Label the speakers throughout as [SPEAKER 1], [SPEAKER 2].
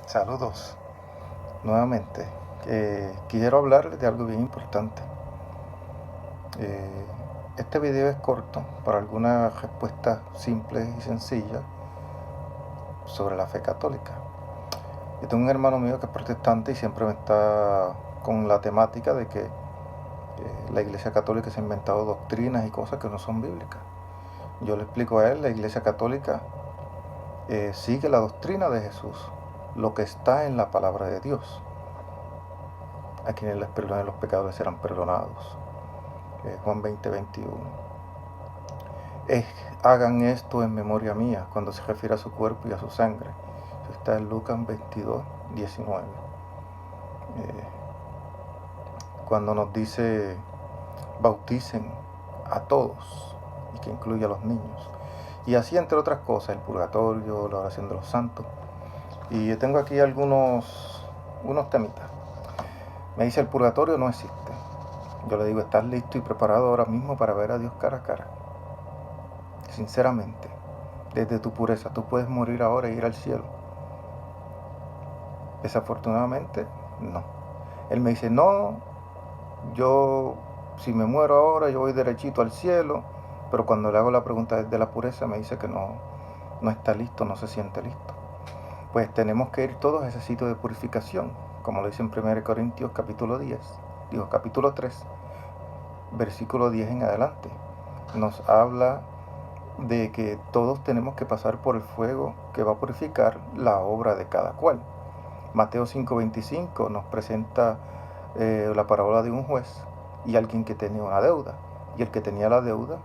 [SPEAKER 1] Saludos nuevamente. Quiero hablarles de algo bien importante. Este video es corto para algunas respuestas simples y sencillas sobre la fe católica. Yo tengo un hermano mío que es protestante y siempre me está con la temática de que la Iglesia Católica se ha inventado doctrinas y cosas que no son bíblicas. Yo le explico a él, la Iglesia Católica sigue la doctrina de Jesús, lo que está en la palabra de Dios. A quienes les perdonen los pecados serán perdonados. Juan 20:21. Hagan esto en memoria mía, cuando se refiere a su cuerpo y a su sangre. Eso está en Lucas 22:19. Cuando nos dice bauticen a todos, y que incluye a los niños. Y así, entre otras cosas, el purgatorio, la oración de los santos. Y yo tengo aquí unos temitas. Me dice, el purgatorio no existe. Yo le digo, ¿estás listo y preparado ahora mismo para ver a Dios cara a cara? Sinceramente, desde tu pureza, tú puedes morir ahora e ir al cielo. Desafortunadamente, no. Él me dice, no, si me muero ahora, yo voy derechito al cielo. Pero cuando le hago la pregunta desde la pureza, me dice que no está listo, no se siente listo. Pues tenemos que ir todos a ese sitio de purificación, como lo dice en 1 Corintios capítulo 3, versículo 10 en adelante. Nos habla de que todos tenemos que pasar por el fuego que va a purificar la obra de cada cual. Mateo 5:25 nos presenta la parábola de un juez y alguien que tenía una deuda. Y el que tenía la deuda,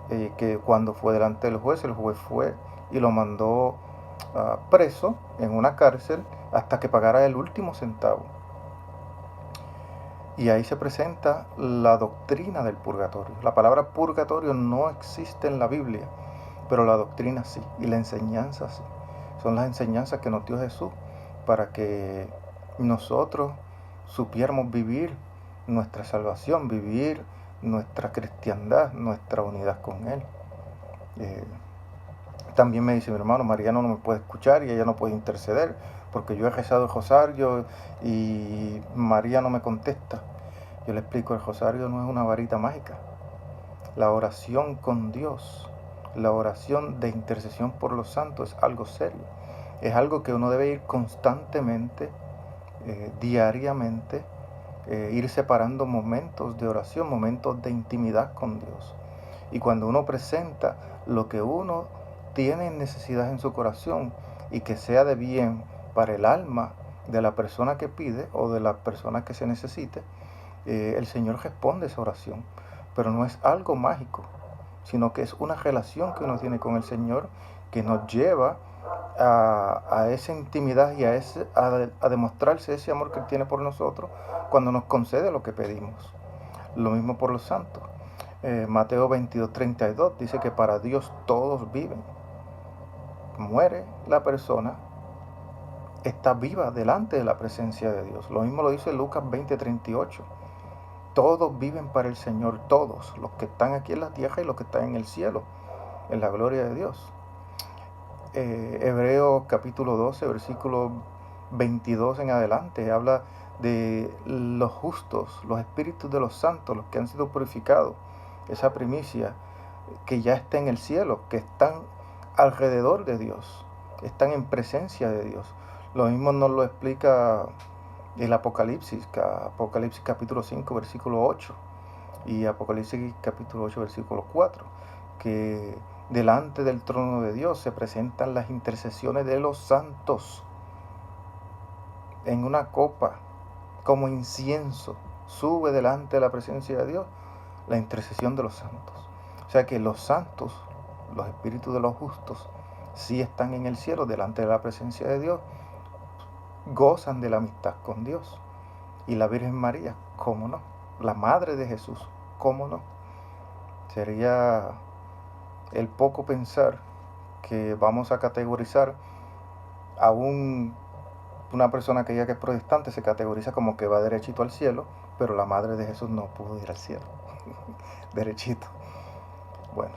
[SPEAKER 1] que cuando fue delante del juez, el juez fue y lo mandó preso en una cárcel hasta que pagara el último centavo. Y ahí se presenta la doctrina del purgatorio. La palabra purgatorio no existe en la Biblia, pero la doctrina sí, y la enseñanza sí. Son las enseñanzas que nos dio Jesús para que nosotros supiéramos vivir nuestra salvación, vivir nuestra cristiandad, nuestra unidad con Él. También me dice mi hermano, Mariano no me puede escuchar y ella no puede interceder porque yo he rezado el rosario y María no me contesta. Yo le explico, el rosario no es una varita mágica. La oración con Dios, la oración de intercesión por los santos es algo serio. Es algo que uno debe ir constantemente, diariamente, ir separando momentos de oración, momentos de intimidad con Dios. Y cuando uno presenta lo que uno tiene necesidad en su corazón y que sea de bien para el alma de la persona que pide o de la persona que se necesite, el Señor responde esa oración. Pero no es algo mágico, sino que es una relación que uno tiene con el Señor que nos lleva a esa intimidad y a demostrarse ese amor que Él tiene por nosotros cuando nos concede lo que pedimos. Lo mismo por los santos. Mateo 22:32 dice que para Dios todos viven. Muere la persona, está viva delante de la presencia de Dios. Lo mismo lo dice Lucas 20:38. Todos viven para el Señor, todos, los que están aquí en la tierra y los que están en el cielo, en la gloria de Dios. Hebreos capítulo 12, versículo 22 en adelante, habla de los justos, los espíritus de los santos, los que han sido purificados, esa primicia que ya está en el cielo, que están alrededor de Dios, están en presencia de Dios. Lo mismo nos lo explica el Apocalipsis capítulo 5, versículo 8, y Apocalipsis capítulo 8, versículo 4, que delante del trono de Dios se presentan las intercesiones de los santos en una copa, como incienso, sube delante de la presencia de Dios la intercesión de los santos. O sea que los santos, los espíritus de los justos, sí están en el cielo delante de la presencia de Dios, gozan de la amistad con Dios. Y la Virgen María, ¿cómo no? La Madre de Jesús, ¿cómo no? Sería el poco pensar que vamos a categorizar a una persona que ya que es protestante, se categoriza como que va derechito al cielo, pero la Madre de Jesús no pudo ir al cielo, derechito. Bueno,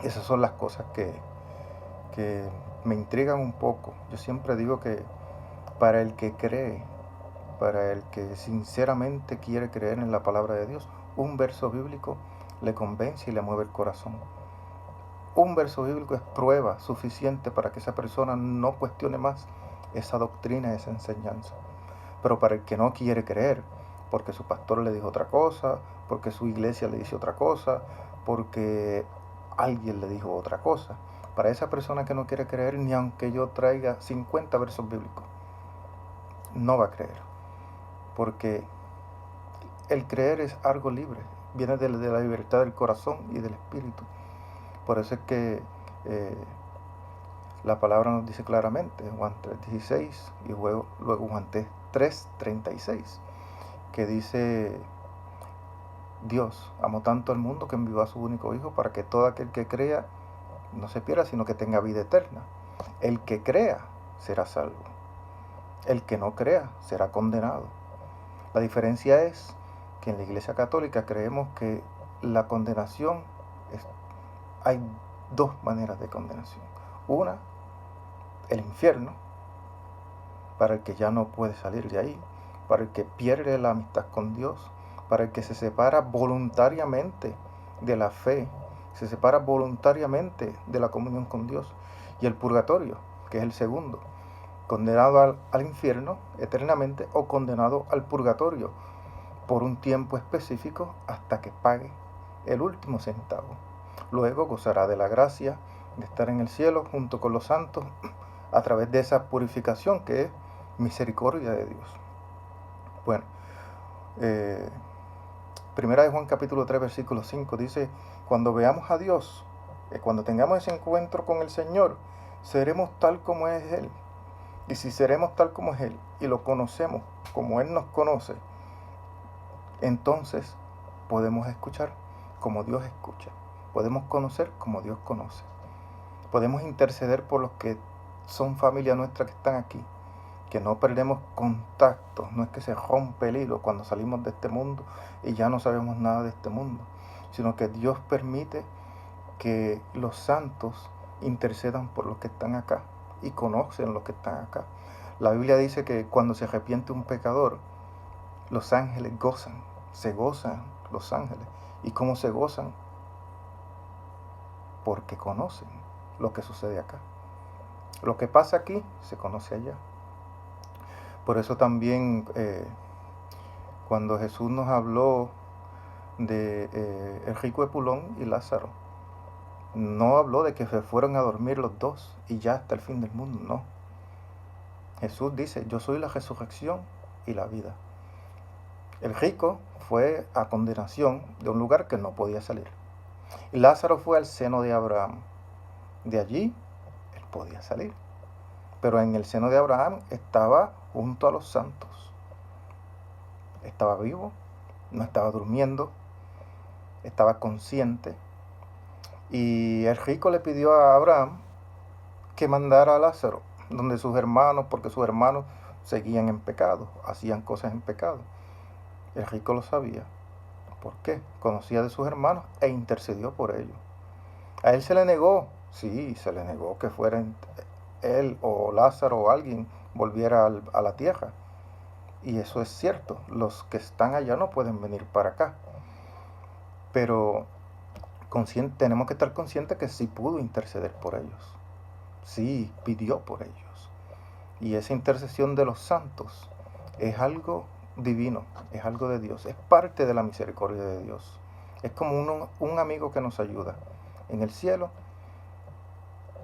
[SPEAKER 1] esas son las cosas que me intrigan un poco. Yo siempre digo que para el que cree, para el que sinceramente quiere creer en la palabra de Dios, un verso bíblico le convence y le mueve el corazón. Un verso bíblico es prueba suficiente para que esa persona no cuestione más esa doctrina, esa enseñanza. Pero para el que no quiere creer, porque su pastor le dijo otra cosa, porque su iglesia le dice otra cosa, porque alguien le dijo otra cosa, para esa persona que no quiere creer, ni aunque yo traiga 50 versos bíblicos, no va a creer. Porque el creer es algo libre, viene de la libertad del corazón y del espíritu. Por eso es que la palabra nos dice claramente, Juan 3:16 y luego Juan 3:36, que dice: Dios amó tanto al mundo que envió a su único Hijo para que todo aquel que crea no se pierda, sino que tenga vida eterna. El que crea será salvo. El que no crea será condenado. La diferencia es que en la Iglesia Católica creemos que la condenación hay dos maneras de condenación. Una, el infierno, para el que ya no puede salir de ahí, para el que pierde la amistad con Dios, para el que se separa voluntariamente de la fe, se separa voluntariamente de la comunión con Dios. Y el purgatorio, que es el segundo, condenado al infierno eternamente o condenado al purgatorio por un tiempo específico hasta que pague el último centavo. Luego gozará de la gracia de estar en el cielo junto con los santos a través de esa purificación que es misericordia de Dios. Bueno, Primera de Juan capítulo 3 versículo 5 dice: cuando veamos a Dios, cuando tengamos ese encuentro con el Señor, seremos tal como es Él. Y si seremos tal como es Él y lo conocemos como Él nos conoce, entonces podemos escuchar como Dios escucha, podemos conocer como Dios conoce, podemos interceder por los que son familia nuestra que están aquí, que no perdemos contacto. No es que se rompe el hilo cuando salimos de este mundo y ya no sabemos nada de este mundo, sino que Dios permite que los santos intercedan por los que están acá y conocen los que están acá. La Biblia dice que cuando se arrepiente un pecador, los ángeles gozan, se gozan los ángeles. ¿Y cómo se gozan? Porque conocen lo que sucede acá. Lo que pasa aquí se conoce allá. Por eso también cuando Jesús nos habló de el rico Epulón y Lázaro, no habló de que se fueron a dormir los dos y ya hasta el fin del mundo, no. Jesús dice: yo soy la resurrección y la vida. El rico fue a condenación de un lugar que no podía salir. Y Lázaro fue al seno de Abraham. De allí él podía salir. Pero en el seno de Abraham estaba junto a los santos. Estaba vivo, no estaba durmiendo, estaba consciente. Y el rico le pidió a Abraham que mandara a Lázaro donde sus hermanos, porque sus hermanos seguían en pecado, hacían cosas en pecado. El rico lo sabía. ¿Por qué? Conocía de sus hermanos e intercedió por ellos. A él se le negó, sí, se le negó que fuera él o Lázaro o alguien volviera a la tierra. Y eso es cierto, los que están allá no pueden venir para acá. Pero tenemos que estar conscientes que sí pudo interceder por ellos. Sí, pidió por ellos. Y esa intercesión de los santos es algo divino, es algo de Dios, es parte de la misericordia de Dios. Es como un amigo que nos ayuda en el cielo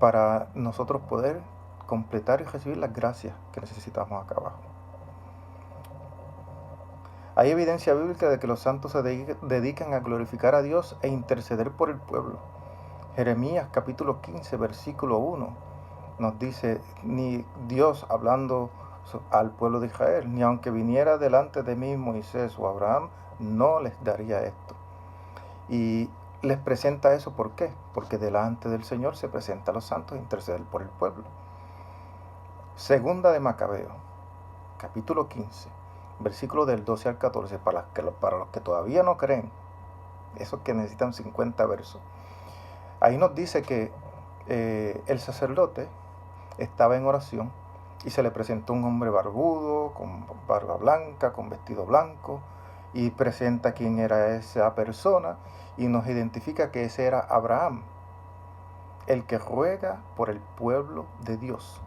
[SPEAKER 1] para nosotros poder completar y recibir las gracias que necesitamos acá abajo. Hay evidencia bíblica de que los santos se dedican a glorificar a Dios e interceder por el pueblo. Jeremías capítulo 15 versículo 1 nos dice: ni Dios hablando al pueblo de Israel, ni aunque viniera delante de mí Moisés o Abraham, no les daría esto. Y les presenta eso, ¿por qué? Porque delante del Señor se presenta a los santos a interceder por el pueblo. Segunda de Macabeo, capítulo 15, versículo del 12 al 14, para los que todavía no creen, esos que necesitan 50 versos. Ahí nos dice que el sacerdote estaba en oración y se le presentó un hombre barbudo, con barba blanca, con vestido blanco, y presenta quién era esa persona y nos identifica que ese era Abraham, el que ruega por el pueblo de Dios.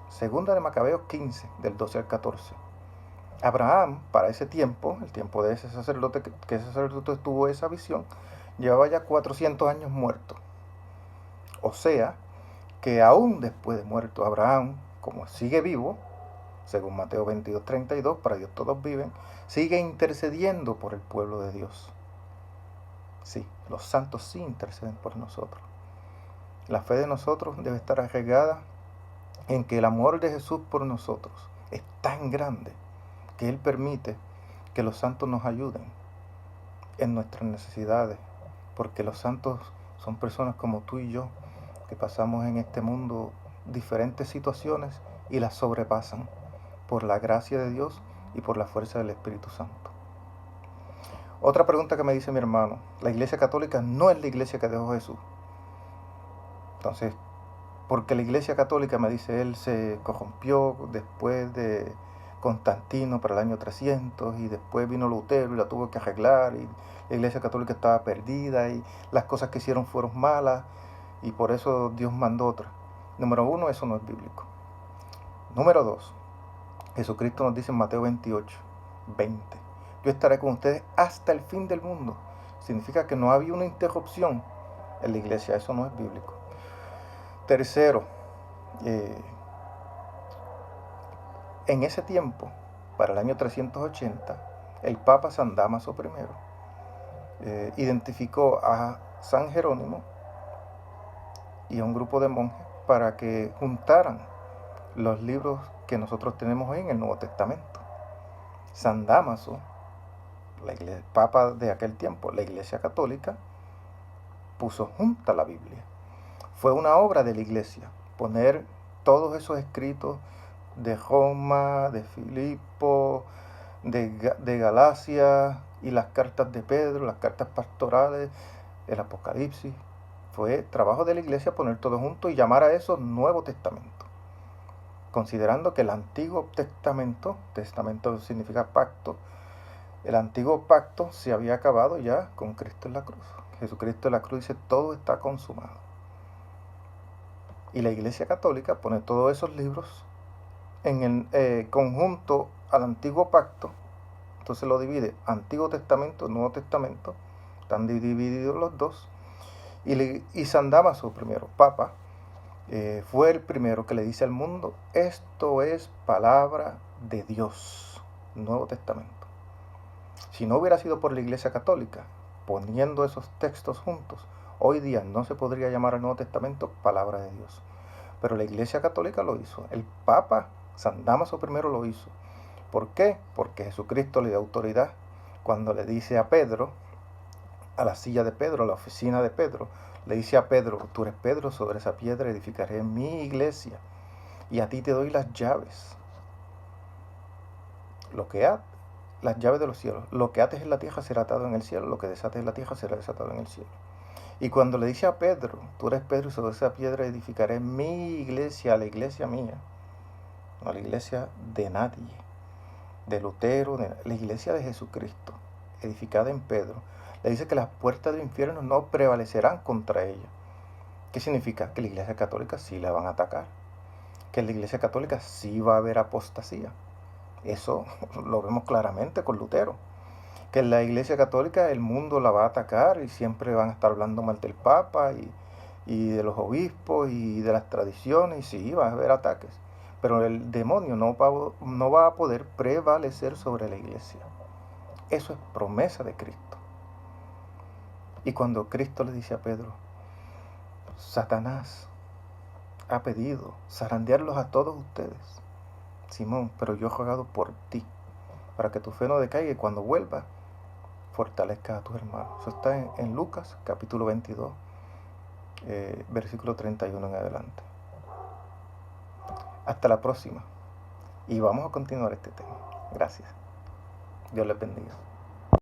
[SPEAKER 1] Segunda de Macabeos 15, del 12 al 14. Abraham, para ese tiempo, el tiempo de ese sacerdote, que ese sacerdote tuvo esa visión, llevaba ya 400 años muerto. O sea, que aún después de muerto Abraham, como sigue vivo, según Mateo 22:32, para Dios todos viven, sigue intercediendo por el pueblo de Dios. Sí, los santos sí interceden por nosotros. La fe de nosotros debe estar arraigada en que el amor de Jesús por nosotros es tan grande que Él permite que los santos nos ayuden en nuestras necesidades, porque los santos son personas como tú y yo, que pasamos en este mundo diferentes situaciones y las sobrepasan por la gracia de Dios y por la fuerza del Espíritu Santo. Otra pregunta que me dice mi hermano: la Iglesia Católica no es la iglesia que dejó Jesús. Entonces, porque la Iglesia Católica, me dice él, se corrompió después de Constantino para el año 300, y después vino Lutero y la tuvo que arreglar, y la Iglesia Católica estaba perdida y las cosas que hicieron fueron malas, y por eso Dios mandó otra. Número 1, eso no es bíblico. Número 2, Jesucristo nos dice en Mateo 28:20, yo estaré con ustedes hasta el fin del mundo. Significa que no había una interrupción en la iglesia. Eso no es bíblico. Tercero, en ese tiempo, para el año 380, el Papa San Dámaso I identificó a San Jerónimo y a un grupo de monjes para que juntaran los libros que nosotros tenemos hoy en el Nuevo Testamento. San Dámaso, el Papa de aquel tiempo, la Iglesia Católica, puso junta la Biblia. Fue una obra de la Iglesia poner todos esos escritos de Roma, de Filipo, de Galacia, y las cartas de Pedro, las cartas pastorales, el Apocalipsis. Fue trabajo de la Iglesia poner todo junto y llamar a eso Nuevo Testamento, considerando que el Antiguo Testamento, testamento significa pacto, el Antiguo Pacto se había acabado ya con Cristo en la cruz. Jesucristo en la cruz dice: todo está consumado. Y la Iglesia Católica pone todos esos libros en el conjunto al Antiguo Pacto. Entonces lo divide: Antiguo Testamento, Nuevo Testamento, están divididos los dos. Y San Dámaso primero, Papa, fue el primero que le dice al mundo: esto es palabra de Dios, Nuevo Testamento. Si no hubiera sido por la Iglesia Católica poniendo esos textos juntos, hoy día no se podría llamar al Nuevo Testamento palabra de Dios. Pero la Iglesia Católica lo hizo. El Papa San Dámaso I lo hizo. ¿Por qué? Porque Jesucristo le dio autoridad cuando le dice a Pedro, a la silla de Pedro, a la oficina de Pedro, le dice a Pedro: tú eres Pedro, sobre esa piedra edificaré mi iglesia, y a ti te doy las llaves. Las llaves de los cielos. Lo que ates en la tierra será atado en el cielo, lo que desates en la tierra será desatado en el cielo. Y cuando le dice a Pedro: tú eres Pedro, y sobre esa piedra edificaré mi iglesia, la iglesia mía, no la iglesia de nadie, de Lutero, la iglesia de Jesucristo, edificada en Pedro, le dice que las puertas del infierno no prevalecerán contra ella. ¿Qué significa? Que la Iglesia Católica sí la van a atacar, que en la Iglesia Católica sí va a haber apostasía. Eso lo vemos claramente con Lutero, que en la Iglesia Católica el mundo la va a atacar y siempre van a estar hablando mal del Papa y de los obispos y de las tradiciones, y sí, va a haber ataques, pero el demonio no va a poder prevalecer sobre la Iglesia. Eso es promesa de Cristo. Y cuando Cristo le dice a Pedro: Satanás ha pedido zarandearlos a todos ustedes, Simón, pero yo he rogado por ti, para que tu fe no decaiga, y cuando vuelva, fortalezca a tus hermanos. Eso está en Lucas, capítulo 22, versículo 31 en adelante. Hasta la próxima. Y vamos a continuar este tema. Gracias. Dios les bendiga.